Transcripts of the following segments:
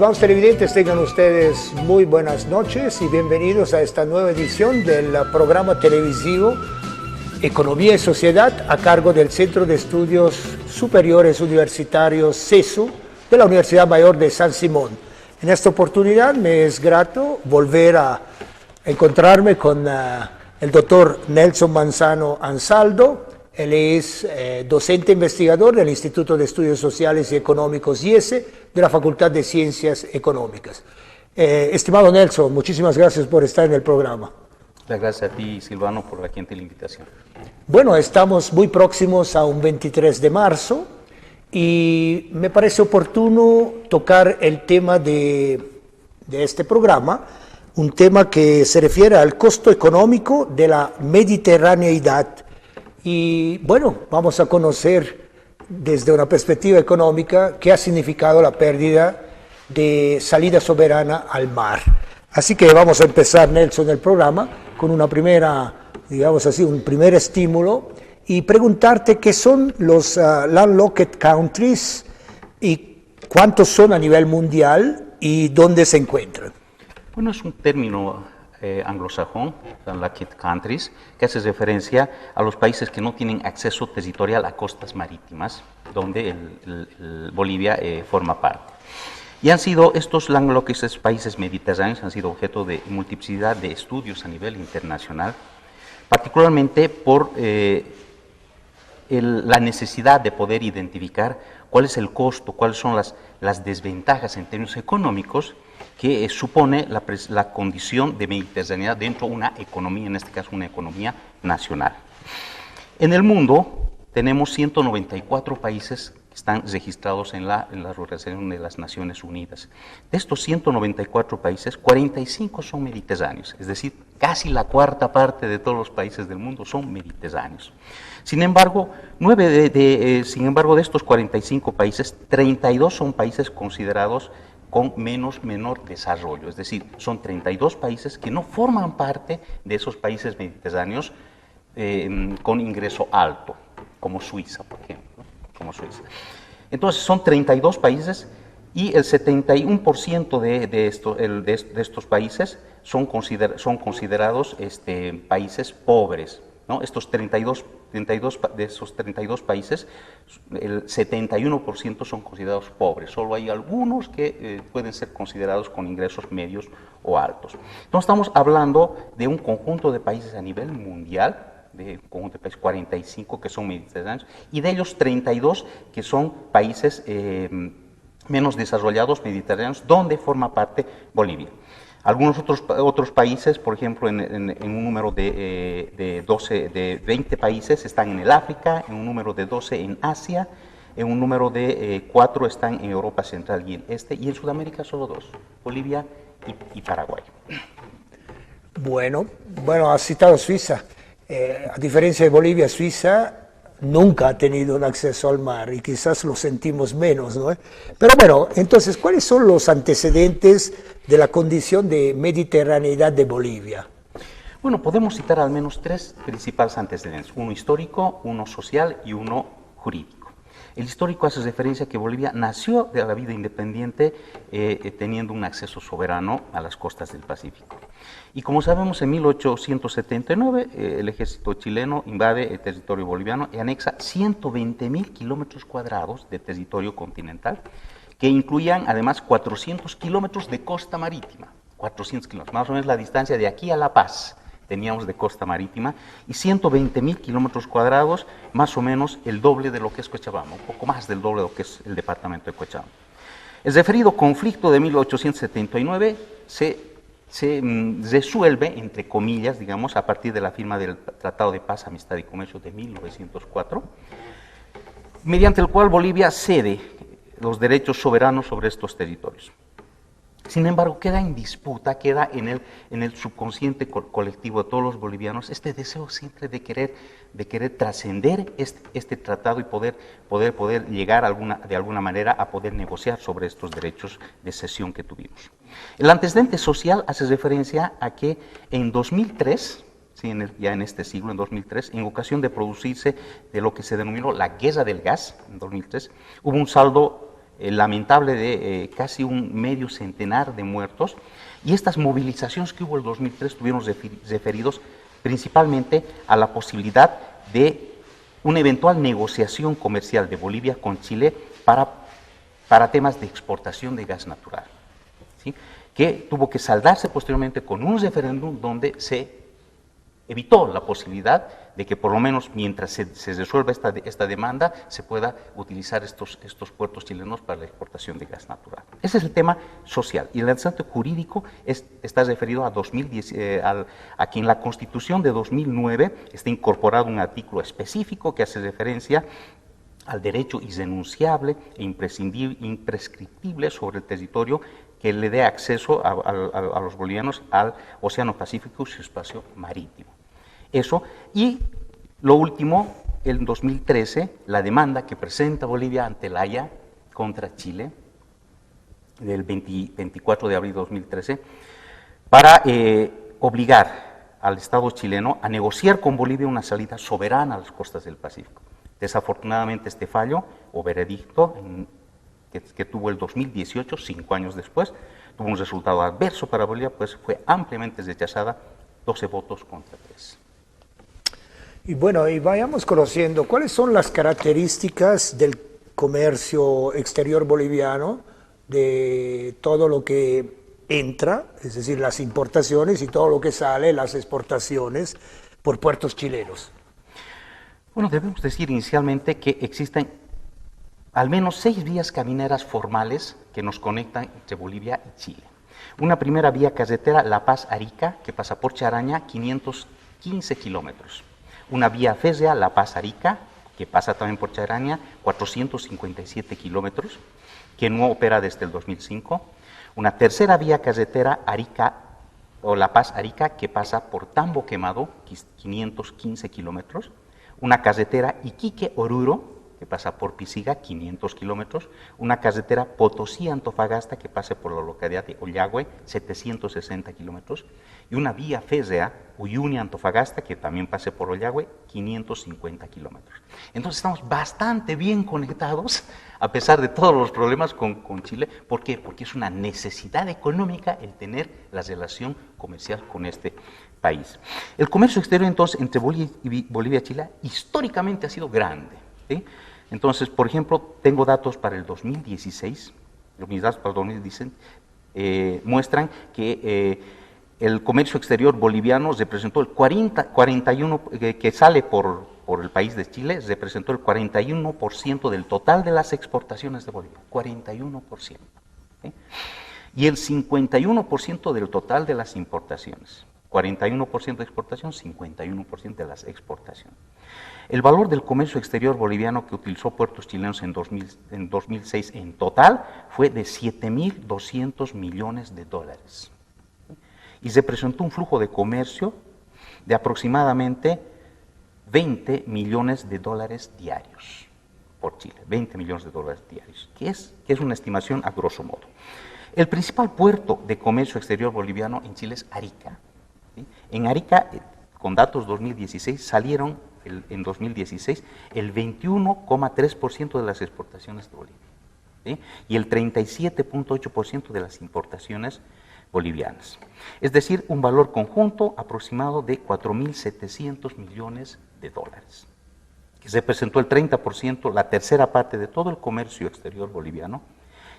Estimados televidentes, tengan ustedes muy buenas noches y bienvenidos a esta nueva edición del programa televisivo Economía y Sociedad a cargo del Centro de Estudios Superiores Universitarios CESU de la Universidad Mayor de San Simón. En esta oportunidad me es grato volver a encontrarme con el doctor Nelson Manzano Ansaldo. Él es docente investigador del Instituto de Estudios Sociales y Económicos IESE de la Facultad de Ciencias Económicas. Estimado Nelson, muchísimas gracias por estar en el programa. Gracias a ti, Silvano, por la gentil invitación. Bueno, estamos muy próximos a un 23 de marzo y me parece oportuno tocar el tema de este programa, un tema que se refiere al costo económico de la mediterraneidad. Y bueno, vamos a conocer desde una perspectiva económica qué ha significado la pérdida de salida soberana al mar. Así que vamos a empezar, Nelson, el programa con una primera, digamos así, un primer estímulo y preguntarte qué son los landlocked countries y cuántos son a nivel mundial y dónde se encuentran. Bueno, es un término anglosajón, landlocked countries, que hace referencia a los países que no tienen acceso territorial a costas marítimas, donde Bolivia forma parte. Y han sido estos landlocked países mediterráneos, han sido objeto de multiplicidad de estudios a nivel internacional, particularmente por la necesidad de poder identificar cuál es el costo, cuáles son las desventajas en términos económicos que supone la condición de mediterraneidad dentro de una economía, en este caso una economía nacional. En el mundo tenemos 194 países que están registrados en la Organización de las Naciones Unidas. De estos 194 países, 45 son mediterráneos, es decir, casi la cuarta parte de todos los países del mundo son mediterráneos. Sin embargo, de estos 45 países, 32 son países considerados con menor desarrollo, es decir, son 32 países que no forman parte de esos países mediterráneos con ingreso alto, como Suiza, por ejemplo, como Suiza. Entonces, son 32 países y el 71% de estos países son considerados países pobres, ¿no? De esos 32 países, el 71% son considerados pobres. Solo hay algunos que pueden ser considerados con ingresos medios o altos. Entonces estamos hablando de un conjunto de países a nivel mundial, de un conjunto de países 45 que son mediterráneos, y de ellos 32 que son países menos desarrollados mediterráneos, donde forma parte Bolivia. Algunos otros países, por ejemplo, en un número de 20 países están en el África, en un número de 12 en Asia, en un número de 4 están en Europa Central y el Este, y en Sudamérica solo 2, Bolivia y Paraguay. Bueno, has citado Suiza. A diferencia de Bolivia, Suiza nunca ha tenido un acceso al mar y quizás lo sentimos menos, ¿no? Pero bueno, entonces, ¿cuáles son los antecedentes de la condición de mediterraneidad de Bolivia? Bueno, podemos citar al menos 3 principales antecedentes, uno histórico, uno social y uno jurídico. El histórico hace referencia a que Bolivia nació de la vida independiente teniendo un acceso soberano a las costas del Pacífico. Y como sabemos, en 1879 el ejército chileno invade el territorio boliviano y anexa 120.000 kilómetros cuadrados de territorio continental, que incluían además 400 kilómetros de costa marítima, 400 kilómetros, más o menos la distancia de aquí a La Paz teníamos de costa marítima, y 120.000 kilómetros cuadrados, más o menos el doble de lo que es Cochabamba, un poco más del doble de lo que es el departamento de Cochabamba. El referido conflicto de 1879 se resuelve, entre comillas, digamos, a partir de la firma del Tratado de Paz, Amistad y Comercio de 1904, mediante el cual Bolivia cede los derechos soberanos sobre estos territorios. Sin embargo, queda en disputa, queda en el subconsciente colectivo de todos los bolivianos este deseo siempre de querer trascender este tratado y poder llegar de alguna manera a poder negociar sobre estos derechos de cesión que tuvimos. El antecedente social hace referencia a que en 2003, sí, ya en este siglo, en 2003, en ocasión de producirse de lo que se denominó la guerra del gas, en 2003, hubo un saldo lamentable de casi un medio centenar de muertos, y estas movilizaciones que hubo en el 2003 estuvieron referidos principalmente a la posibilidad de una eventual negociación comercial de Bolivia con Chile para temas de exportación de gas natural, ¿sí? Que tuvo que saldarse posteriormente con un referéndum donde se evitó la posibilidad de que por lo menos mientras se resuelva esta demanda se pueda utilizar estos puertos chilenos para la exportación de gas natural. Ese es el tema social. Y el aspecto jurídico está referido a 2010, a que en la Constitución de 2009 está incorporado un artículo específico que hace referencia al derecho irrenunciable e imprescriptible sobre el territorio que le dé acceso a los bolivianos al Océano Pacífico y su espacio marítimo. Eso, y lo último, en 2013, la demanda que presenta Bolivia ante la Haya contra Chile, del 24 de abril de 2013, para obligar al Estado chileno a negociar con Bolivia una salida soberana a las costas del Pacífico. Desafortunadamente este fallo o veredicto que tuvo el 2018, 5 años después, tuvo un resultado adverso para Bolivia, pues fue ampliamente rechazada, 12 votos contra 3. Y bueno, y vayamos conociendo cuáles son las características del comercio exterior boliviano, de todo lo que entra, es decir, las importaciones, y todo lo que sale, las exportaciones por puertos chilenos. Bueno, debemos decir inicialmente que existen al menos 6 vías camineras formales que nos conectan entre Bolivia y Chile. Una primera vía carretera, La Paz-Arica, que pasa por Charaña, 515 kilómetros. Una vía férrea, La Paz-Arica, que pasa también por Charaña, 457 kilómetros, que no opera desde el 2005. Una tercera vía carretera, Arica, o La Paz-Arica, que pasa por Tambo Quemado, 515 kilómetros. Una carretera Iquique-Oruro, que pasa por Pisiga, 500 kilómetros, una carretera Potosí-Antofagasta, que pasa por la localidad de Ollagüe, 760 kilómetros, y una vía férrea Uyuni-Antofagasta, que también pasa por Ollagüe, 550 kilómetros. Entonces estamos bastante bien conectados, a pesar de todos los problemas con Chile. ¿Por qué? Porque es una necesidad económica el tener la relación comercial con este país. El comercio exterior, entonces, entre Bolivia y Chile, históricamente ha sido grande, ¿sí? Entonces, por ejemplo, tengo datos para el 2016, mis datos para el 2016 muestran que el comercio exterior boliviano representó el 41, que sale por el país de Chile, representó el 41% del total de las exportaciones de Bolivia, 41%. ¿Sí? Y el 51% del total de las importaciones. 41% de exportación, 51% de las exportaciones. El valor del comercio exterior boliviano que utilizó puertos chilenos en 2006 en total fue de 7.200 millones de dólares. Y representó un flujo de comercio de aproximadamente 20 millones de dólares diarios por Chile, 20 millones de dólares diarios, que es una estimación a grosso modo. El principal puerto de comercio exterior boliviano en Chile es Arica. ¿Sí? En Arica, con datos 2016, salieron en 2016 el 21,3% de las exportaciones de Bolivia, ¿sí? Y el 37,8% de las importaciones bolivianas. Es decir, un valor conjunto aproximado de 4.700 millones de dólares, que representó el 30%, la tercera parte de todo el comercio exterior boliviano,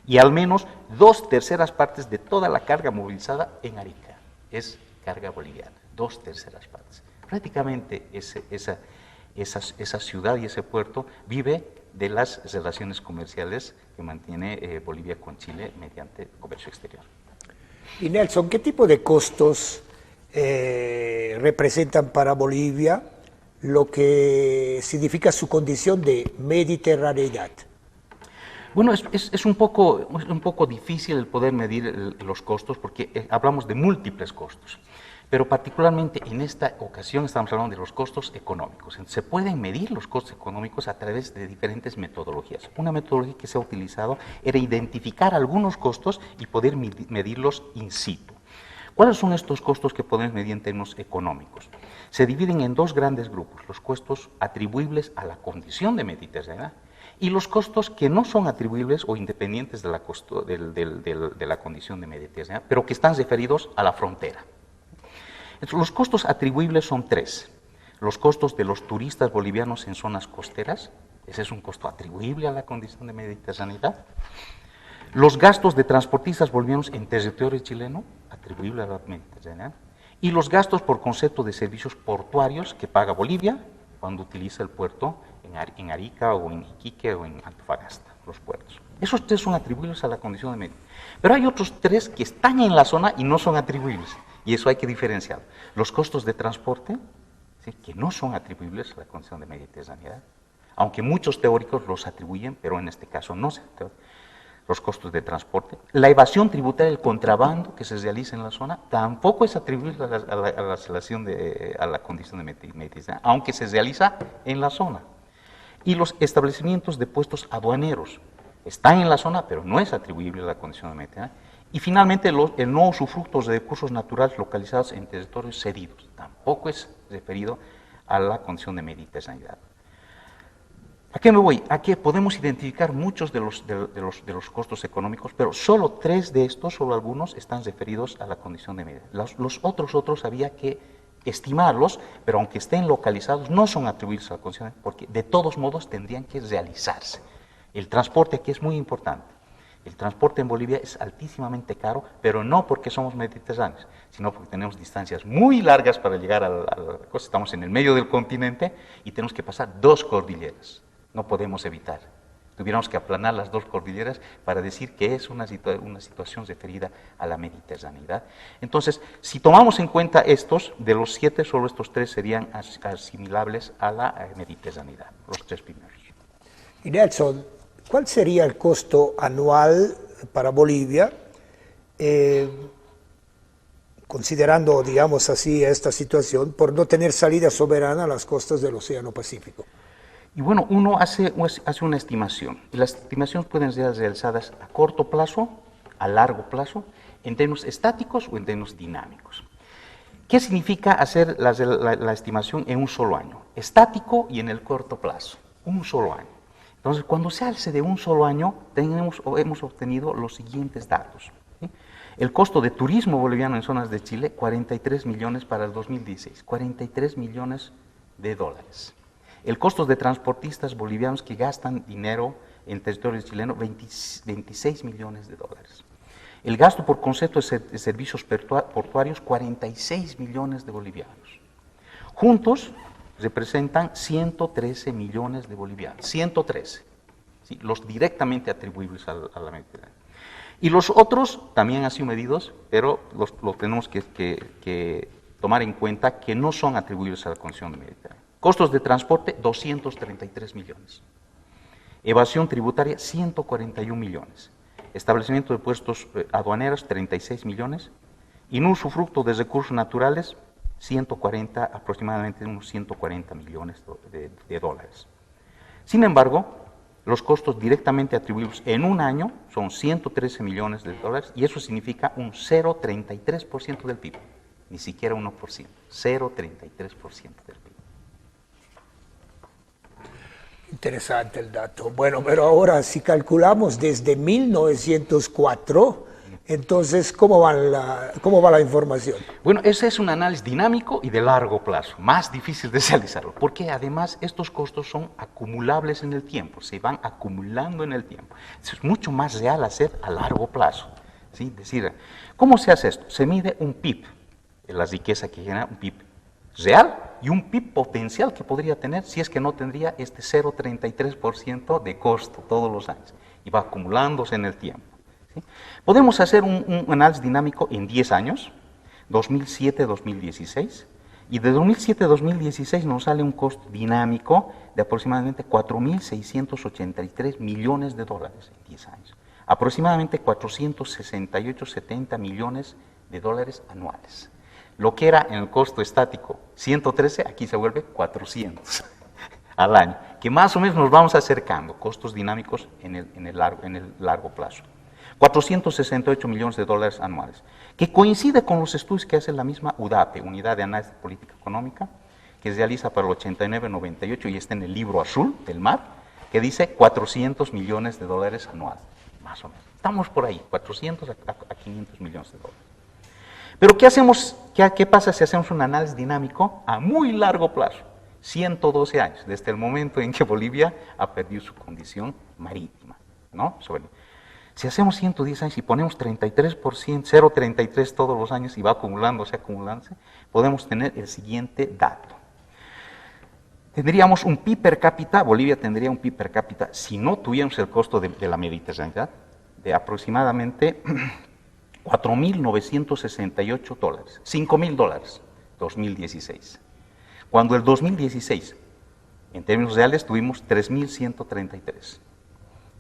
y al menos 2/3 partes de toda la carga movilizada en Arica es carga boliviana, 2/3 partes. Prácticamente esa ciudad y ese puerto vive de las relaciones comerciales que mantiene Bolivia con Chile mediante comercio exterior. Y Nelson, ¿qué tipo de costos representan para Bolivia lo que significa su condición de mediterraneidad? Bueno, es un poco difícil el poder medir los costos porque hablamos de múltiples costos, pero particularmente en esta ocasión estamos hablando de los costos económicos. Se pueden medir los costos económicos a través de diferentes metodologías. Una metodología que se ha utilizado era identificar algunos costos y poder medirlos in situ. ¿Cuáles son estos costos que podemos medir en términos económicos? Se dividen en 2 grandes grupos, los costos atribuibles a la condición de mediterránea y los costos que no son atribuibles o independientes de la condición de Mediterránea, pero que están referidos a la frontera. Entonces, los costos atribuibles son tres. Los costos de los turistas bolivianos en zonas costeras, ese es un costo atribuible a la condición de mediterraneidad. Los gastos de transportistas bolivianos en territorio chileno, atribuible a la Mediterránea. Y los gastos por concepto de servicios portuarios que paga Bolivia cuando utiliza el puerto en Arica o en Iquique o en Antofagasta, los puertos. Esos tres son atribuibles a la condición de mediterránea. Pero hay otros tres que están en la zona y no son atribuibles, y eso hay que diferenciar. Los costos de transporte, ¿sí?, que no son atribuibles a la condición de mediterraneidad, aunque muchos teóricos los atribuyen, pero en este caso no se los costos de transporte. La evasión tributaria, el contrabando que se realiza en la zona, tampoco es atribuible a la condición de mediterránea, aunque se realiza en la zona. Y los establecimientos de puestos aduaneros están en la zona, pero no es atribuible a la condición de mediterránea. Y finalmente, el no usufructo de recursos naturales localizados en territorios cedidos, tampoco es referido a la condición de mediterraneidad. ¿A qué me voy? A que podemos identificar muchos de los costos económicos, pero solo tres de estos, solo algunos, están referidos a la condición de medida. Los otros había que estimarlos, pero aunque estén localizados, no son atribuibles a la condición, porque de todos modos tendrían que realizarse. El transporte aquí es muy importante. El transporte en Bolivia es altísimamente caro, pero no porque somos mediterráneos, sino porque tenemos distancias muy largas para llegar a la costa. Estamos en el medio del continente y tenemos que pasar 2 cordilleras. No podemos evitar. Tuviéramos que aplanar las 2 cordilleras para decir que es una situación referida a la mediterraneidad. Entonces, si tomamos en cuenta estos, de los 7, solo estos 3 serían asimilables a la mediterraneidad, los 3 primeros. Y Nelson, ¿cuál sería el costo anual para Bolivia, considerando, digamos así, esta situación, por no tener salida soberana a las costas del Océano Pacífico? Y bueno, uno hace una estimación, y las estimaciones pueden ser realizadas a corto plazo, a largo plazo, en términos estáticos o en términos dinámicos. ¿Qué significa hacer la estimación en un solo año? Estático y en el corto plazo, un solo año. Entonces, cuando se hace de un solo año, hemos obtenido los siguientes datos, ¿sí? El costo de turismo boliviano en zonas de Chile, 43 millones para el 2016, 43 millones de dólares. El costo de transportistas bolivianos que gastan dinero en territorio chileno, 26 millones de dólares. El gasto por concepto de servicios portuarios, 46 millones de bolivianos. Juntos representan 113 millones de bolivianos, 113, ¿sí?, los directamente atribuibles a la Mediterránea. Y los otros también han sido medidos, pero los tenemos que tomar en cuenta que no son atribuibles a la condición de Mediterránea. Costos de transporte, 233 millones. Evasión tributaria, 141 millones. Establecimiento de puestos aduaneros, 36 millones. Y no usufructo de recursos naturales, 140, aproximadamente unos 140 millones de dólares. Sin embargo, los costos directamente atribuibles en un año son 113 millones de dólares, y eso significa un 0,33% del PIB, ni siquiera 1%, 0,33% del PIB. Interesante el dato. Bueno, pero ahora si calculamos desde 1904, entonces, ¿cómo va la información? Bueno, ese es un análisis dinámico y de largo plazo, más difícil de realizarlo, porque además estos costos son acumulables en el tiempo, se van acumulando en el tiempo. Es mucho más real hacer a largo plazo, ¿sí? Es decir, ¿cómo se hace esto? Se mide un PIB, la riqueza que genera un PIB real y un PIB potencial que podría tener si es que no tendría este 0,33% de costo todos los años, y va acumulándose en el tiempo. ¿Sí? Podemos hacer un análisis dinámico en 10 años, 2007-2016, y de 2007-2016 nos sale un costo dinámico de aproximadamente 4.683 millones de dólares en 10 años, aproximadamente 468-70 millones de dólares anuales. Lo que era en el costo estático 113, aquí se vuelve 400 al año, que más o menos nos vamos acercando, costos dinámicos en el largo plazo. 468 millones de dólares anuales, que coincide con los estudios que hace la misma UDAPE, Unidad de Análisis de Política Económica, que se realiza para el 89-98 y está en el libro azul del MAR, que dice 400 millones de dólares anual, más o menos. Estamos por ahí, 400 a 500 millones de dólares. Pero ¿qué hacemos? ¿Qué pasa si hacemos un análisis dinámico a muy largo plazo? 112 años, desde el momento en que Bolivia ha perdido su condición marítima, ¿no? Si hacemos 110 años y ponemos 33%, 0,33 todos los años y va acumulándose, podemos tener el siguiente dato. Tendríamos un PIB per cápita, Bolivia tendría un PIB per cápita, si no tuviéramos el costo de la mediterraneidad, de aproximadamente $4.968, $5.000, 2016. Cuando el 2016, en términos reales, tuvimos 3.133.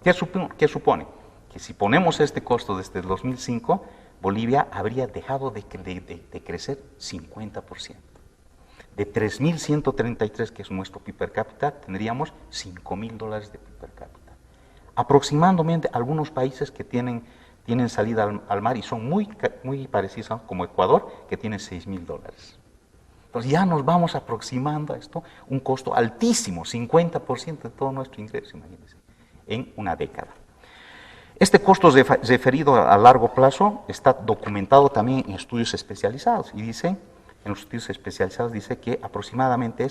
¿Qué supone? Que si ponemos este costo desde el 2005, Bolivia habría dejado de crecer 50%. De 3.133, que es nuestro PIB per cápita, tendríamos $5.000 de PIB per cápita. Aproximadamente algunos países que tienen salida al mar y son muy parecidos, como Ecuador, que tiene $6.000. Entonces ya nos vamos aproximando a esto, un costo altísimo, 50% de todo nuestro ingreso, imagínense, en una década. Este costo referido a largo plazo está documentado también en estudios especializados y dice, en los estudios especializados dice que aproximadamente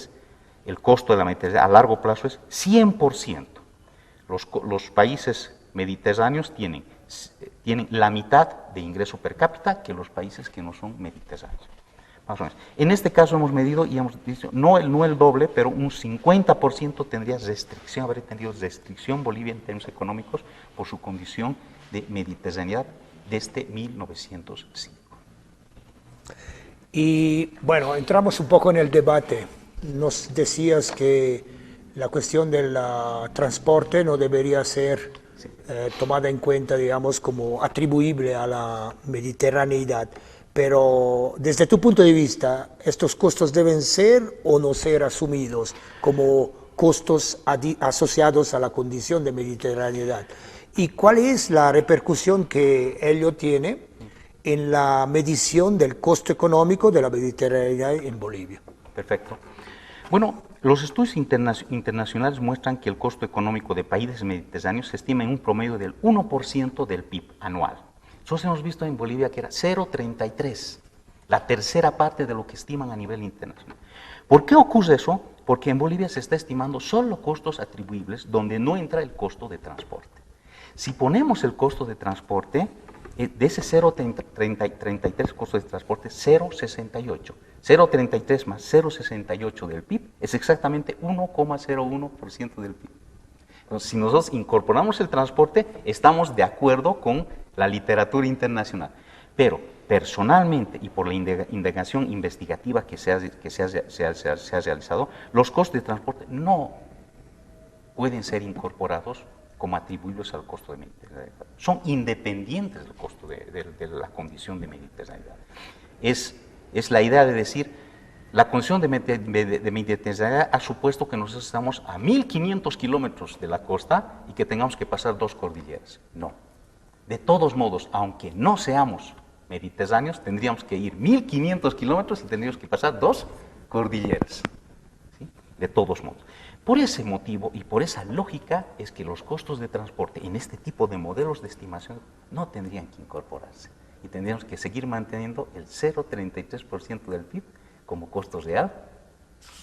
el costo de la mediterránea a largo plazo es 100%. Los países mediterráneos tienen la mitad de ingreso per cápita que los países que no son mediterráneos. Más o menos. En este caso hemos medido y hemos dicho, no el doble, pero un 50% habría tenido restricción Bolivia en términos económicos por su condición de mediterraneidad desde 1905. Y bueno, entramos un poco en el debate. Nos decías que la cuestión del transporte no debería ser tomada en cuenta, digamos, como atribuible a la mediterraneidad. Pero desde tu punto de vista, ¿estos costos deben ser o no ser asumidos como costos asociados a la condición de mediterraneidad? ¿Y cuál es la repercusión que ello tiene en la medición del costo económico de la mediterraneidad en Bolivia? Perfecto. Bueno, los estudios internacionales muestran que el costo económico de países mediterráneos se estima en un promedio del 1% del PIB anual. Nosotros hemos visto en Bolivia que era 0,33, la tercera parte de lo que estiman a nivel internacional. ¿Por qué ocurre eso? Porque en Bolivia se está estimando solo costos atribuibles donde no entra el costo de transporte. Si ponemos el costo de transporte, de ese 0,33 costo de transporte, 0,68. 0,33 más 0,68 del PIB es exactamente 1,01% del PIB. Entonces, si nosotros incorporamos el transporte, estamos de acuerdo con la literatura internacional. Pero personalmente y por la indagación investigativa que se ha realizado, los costos de transporte no pueden ser incorporados como atribuibles al costo de mediterraneidad. Son independientes del costo de la condición de mediterraneidad. Es la idea de decir, la condición de mediterraneidad ha supuesto que nosotros estamos a 1.500 kilómetros de la costa y que tengamos que pasar 2 cordilleras. No. De todos modos, aunque no seamos mediterráneos, tendríamos que ir 1.500 kilómetros y tendríamos que pasar 2 cordilleras. ¿Sí? De todos modos. Por ese motivo y por esa lógica es que los costos de transporte en este tipo de modelos de estimación no tendrían que incorporarse y tendríamos que seguir manteniendo el 0,33% del PIB como costo real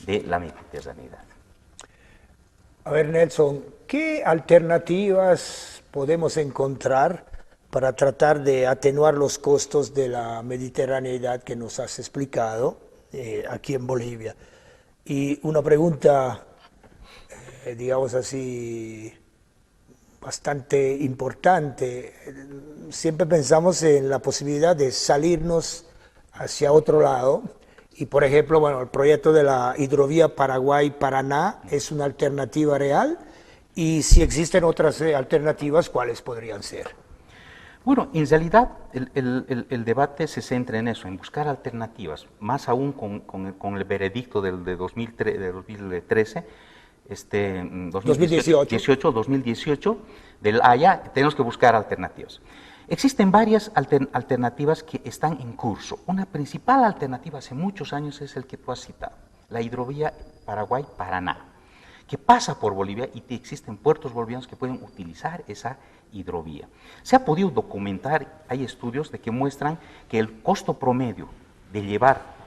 de la mediterraneidad. A ver, Nelson, ¿qué alternativas podemos encontrar para tratar de atenuar los costos de la mediterraneidad que nos has explicado aquí en Bolivia? Y una pregunta, digamos así, bastante importante. Siempre pensamos en la posibilidad de salirnos hacia otro lado y, por ejemplo, bueno, el proyecto de la hidrovía Paraguay-Paraná es una alternativa real y si existen otras alternativas, ¿cuáles podrían ser? Bueno, en realidad el debate se centra en eso, en buscar alternativas, más aún con el veredicto de 2013, 2018 del Haya, tenemos que buscar alternativas. Existen varias alternativas que están en curso. Una principal alternativa hace muchos años es el que tú has citado, la hidrovía Paraguay-Paraná, que pasa por Bolivia y existen puertos bolivianos que pueden utilizar esa hidrovía. Se ha podido documentar, hay estudios que muestran que el costo promedio de llevar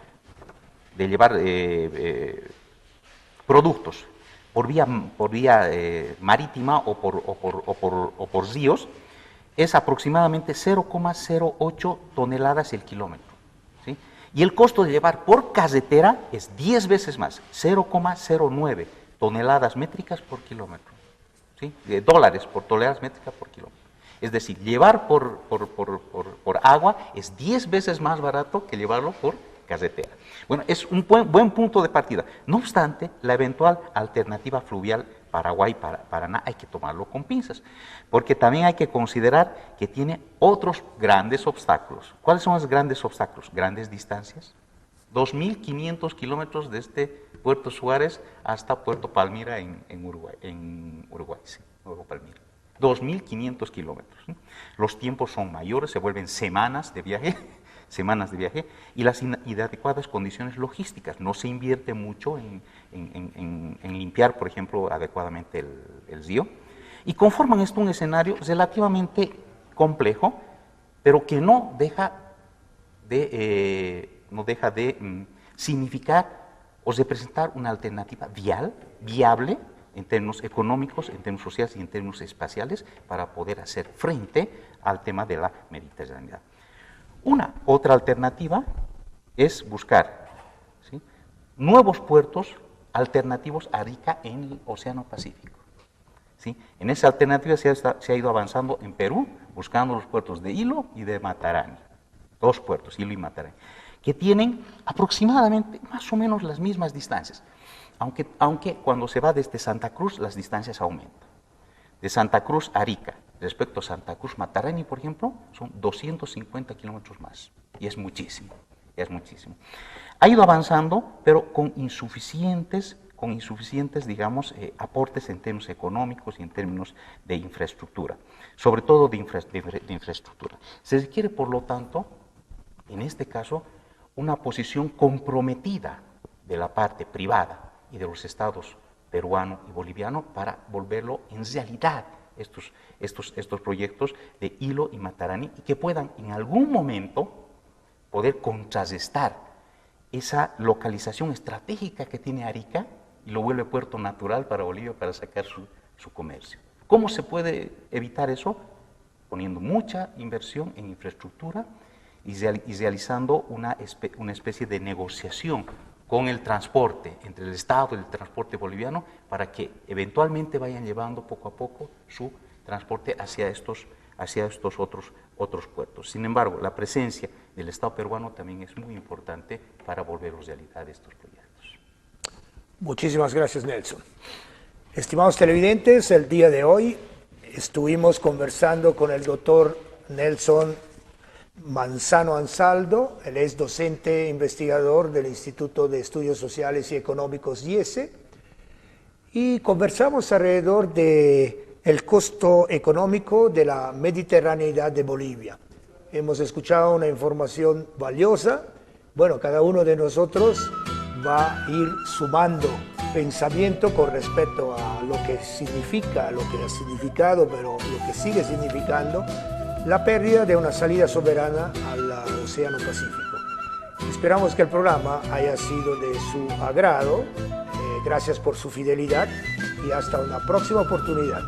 productos por vía marítima o por ríos es aproximadamente 0,08 toneladas el kilómetro, ¿sí? Y el costo de llevar por carretera es 10 veces más, 0,09 toneladas métricas por kilómetro, ¿sí? Dólares por toneladas métricas por kilómetro. Es decir, llevar por agua es 10 veces más barato que llevarlo por carretera. Bueno, es un buen punto de partida. No obstante, la eventual alternativa fluvial Paraguay-Paraná hay que tomarlo con pinzas, porque también hay que considerar que tiene otros grandes obstáculos. ¿Cuáles son los grandes obstáculos? Grandes distancias. 2.500 kilómetros desde Puerto Suárez hasta Puerto Palmira en Uruguay, sí, Puerto Palmira. 2.500 kilómetros. ¿Sí? Los tiempos son mayores, se vuelven semanas de viaje y las inadecuadas condiciones logísticas. No se invierte mucho en limpiar, por ejemplo, adecuadamente el río, y conforman esto un escenario relativamente complejo, pero que no deja de significar o representar una alternativa viable en términos económicos, en términos sociales y en términos espaciales para poder hacer frente al tema de la mediterraneidad. Una otra alternativa es buscar, ¿sí?, nuevos puertos alternativos a Arica en el Océano Pacífico, ¿sí? En esa alternativa se ha ido avanzando en Perú, buscando los puertos de Hilo y de Matarani, 2 puertos, Hilo y Matarani, que tienen aproximadamente más o menos las mismas distancias, aunque cuando se va desde Santa Cruz las distancias aumentan. De Santa Cruz a Arica, respecto a Santa Cruz Matarani, por ejemplo, son 250 kilómetros más, y es muchísimo, Ha ido avanzando, pero con insuficientes, digamos, aportes en términos económicos y en términos de infraestructura, sobre todo de infraestructura. Se requiere, por lo tanto, en este caso, una posición comprometida de la parte privada y de los estados peruano y boliviano para volverlo en realidad estos proyectos de Hilo y Matarani, y que puedan en algún momento poder contrarrestar esa localización estratégica que tiene Arica y lo vuelve puerto natural para Bolivia para sacar su comercio. ¿Cómo se puede evitar eso? Poniendo mucha inversión en infraestructura y realizando una especie de negociación con el transporte, entre el Estado y el transporte boliviano, para que eventualmente vayan llevando poco a poco su transporte hacia estos otros puertos. Sin embargo, la presencia del Estado peruano también es muy importante para volver a realidad estos proyectos. Muchísimas gracias, Nelson. Estimados televidentes, el día de hoy estuvimos conversando con el doctor Nelson Manzano Ansaldo. Él es docente investigador del Instituto de Estudios Sociales y Económicos IESE, y conversamos alrededor de el costo económico de la mediterraneidad de Bolivia. Hemos escuchado una información valiosa. Bueno, cada uno de nosotros va a ir sumando pensamiento con respecto a lo que significa, lo que ha significado, pero lo que sigue significando la pérdida de una salida soberana al Océano Pacífico. Esperamos que el programa haya sido de su agrado. Gracias por su fidelidad y hasta una próxima oportunidad.